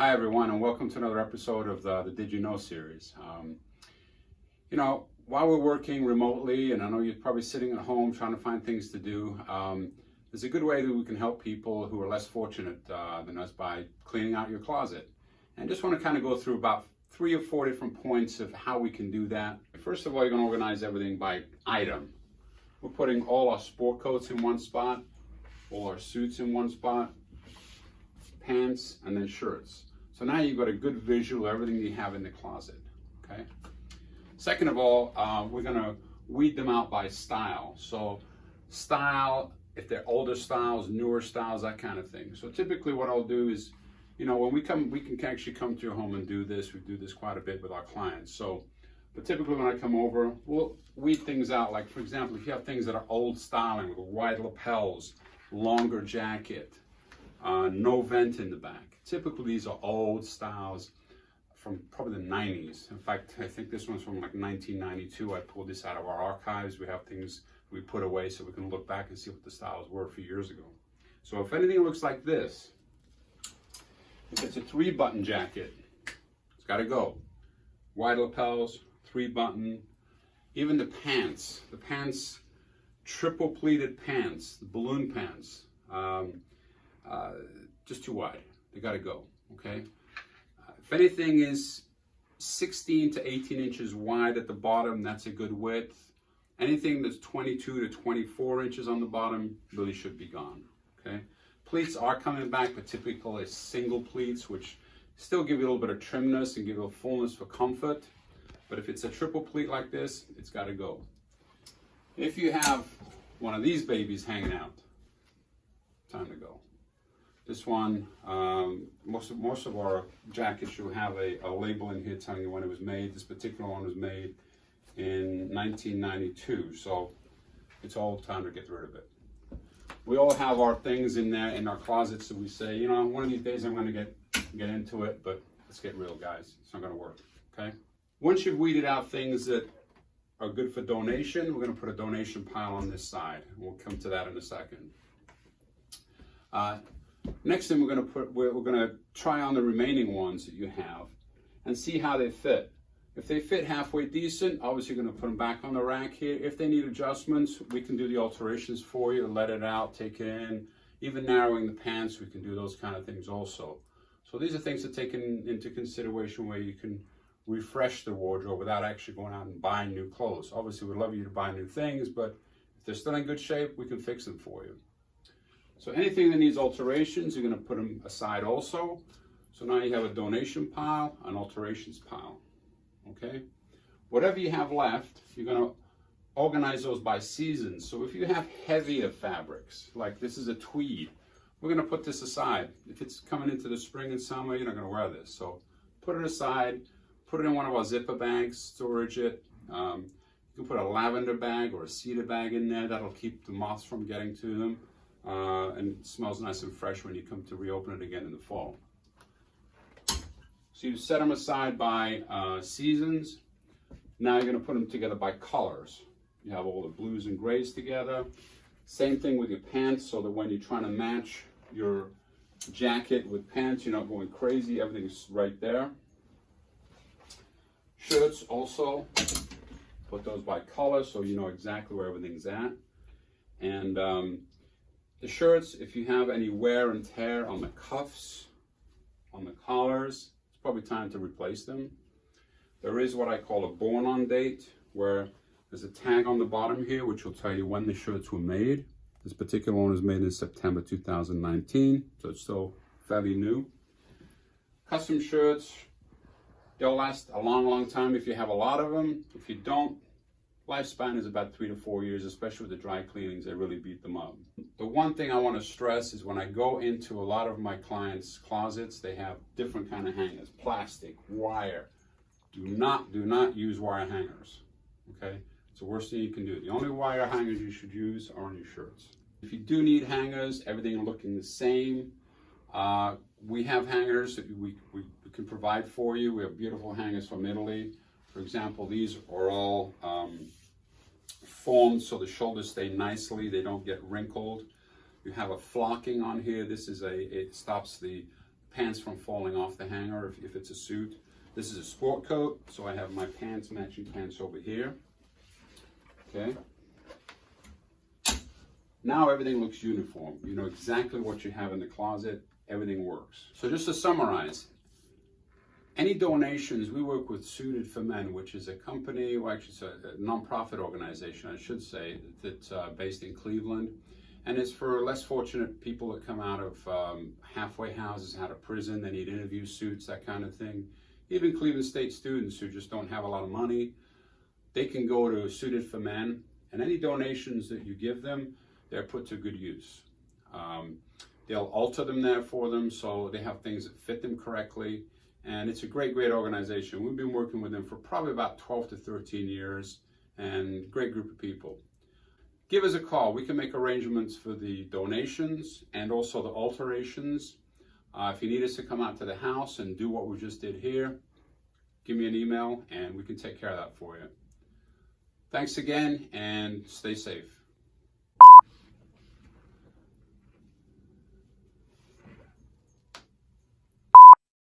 Hi everyone, and welcome to another episode of the Did You Know series. While we're working remotely, and I know you're probably sitting at home trying to find things to do, there's a good way that we can help people who are less fortunate than us by cleaning out your closet. And just want to kind of go through about 3 or 4 different points of how we can do that. First of all, you're going to organize everything by item. We're putting all our sport coats in one spot, all our suits in one spot, pants, and then shirts. So now you've got a good visual of everything you have in the closet, okay? Second of all, we're gonna weed them out by style. So style, if they're older styles, newer styles, that kind of thing. So typically what I'll do is, when we come, we can actually come to your home and do this. We do this quite a bit with our clients. But typically when I come over, we'll weed things out. Like for example, if you have things that are old styling with wide lapels, longer jacket, no vent in the back. Typically these are old styles from probably the 90s. In fact, I think this one's from like 1992. I pulled this out of our archives. We have things we put away so we can look back and see what the styles were a few years ago. So if anything looks like this, if it's a 3-button jacket, it's got to go. Wide lapels, 3-button, even the pants, triple pleated pants, the balloon pants, just too wide. They got to go, okay? If anything is 16 to 18 inches wide at the bottom, that's a good width. Anything that's 22 to 24 inches on the bottom really should be gone, okay? Pleats are coming back, but typically single pleats, which still give you a little bit of trimness and give you a fullness for comfort. But if it's a triple pleat like this, it's got to go. If you have one of these babies hanging out, time to go. This one, most of our jackets, you have a label in here telling you when it was made. This particular one was made in 1992, so it's all time to get rid of it. We all have our things in there in our closets, so we say, one of these days I'm going to get into it, but let's get real, guys. It's not going to work, okay? Once you've weeded out things that are good for donation, we're going to put a donation pile on this side. We'll come to that in a second. Next thing we're going to try on the remaining ones that you have and see how they fit. If they fit halfway decent, obviously you're going to put them back on the rack here. If they need adjustments, we can do the alterations for you, let it out, take it in. Even narrowing the pants, we can do those kind of things also. So these are things to take into consideration where you can refresh the wardrobe without actually going out and buying new clothes. Obviously we'd love you to buy new things, but if they're still in good shape, we can fix them for you. So anything that needs alterations, you're going to put them aside also. So now you have a donation pile, an alterations pile, okay? Whatever you have left, you're going to organize those by seasons. So if you have heavier fabrics, like this is a tweed, we're going to put this aside. If it's coming into the spring and summer, you're not going to wear this. So put it aside, put it in one of our zipper bags, storage it. You can put a lavender bag or a cedar bag in there. That'll keep the moths from getting to them. And it smells nice and fresh when you come to reopen it again in the fall. So you set them aside by seasons. Now you're going to put them together by colors. You have all the blues and grays together. Same thing with your pants, so that when you're trying to match your jacket with pants, you're not going crazy. Everything's right there. Shirts also, put those by color so you know exactly where everything's at. And the shirts, if you have any wear and tear on the cuffs, on the collars, it's probably time to replace them. There is what I call a born on date, where there's a tag on the bottom here which will tell you when the shirts were made. This particular one was made in September 2019, so it's still fairly new. Custom shirts, they'll last a long time if you have a lot of them. If you don't, lifespan is about 3 to 4 years, especially with the dry cleanings, they really beat them up. The one thing I want to stress is when I go into a lot of my clients' closets, they have different kind of hangers, plastic, wire. Do not use wire hangers, okay? It's the worst thing you can do. The only wire hangers you should use are on your shirts. If you do need hangers, everything looking the same, we have hangers that we can provide for you. We have beautiful hangers from Italy. For example, these are all formed so the shoulders stay nicely, they don't get wrinkled. You have a flocking on here. This is it stops the pants from falling off the hanger if it's a suit. This is a sport coat, so I have my pants, matching pants over here. Okay. Now everything looks uniform. You know exactly what you have in the closet. Everything works. So just to summarize, any donations, we work with Suited for Men, which is a company, well actually it's a non-profit organization, I should say, that's based in Cleveland. And it's for less fortunate people that come out of halfway houses, out of prison, they need interview suits, that kind of thing. Even Cleveland State students who just don't have a lot of money, they can go to Suited for Men, and any donations that you give them, they're put to good use. They'll alter them there for them so they have things that fit them correctly. And it's a great, great organization. We've been working with them for probably about 12 to 13 years, and great group of people. Give us a call. We can make arrangements for the donations and also the alterations. If you need us to come out to the house and do what we just did here, give me an email and we can take care of that for you. Thanks again and stay safe.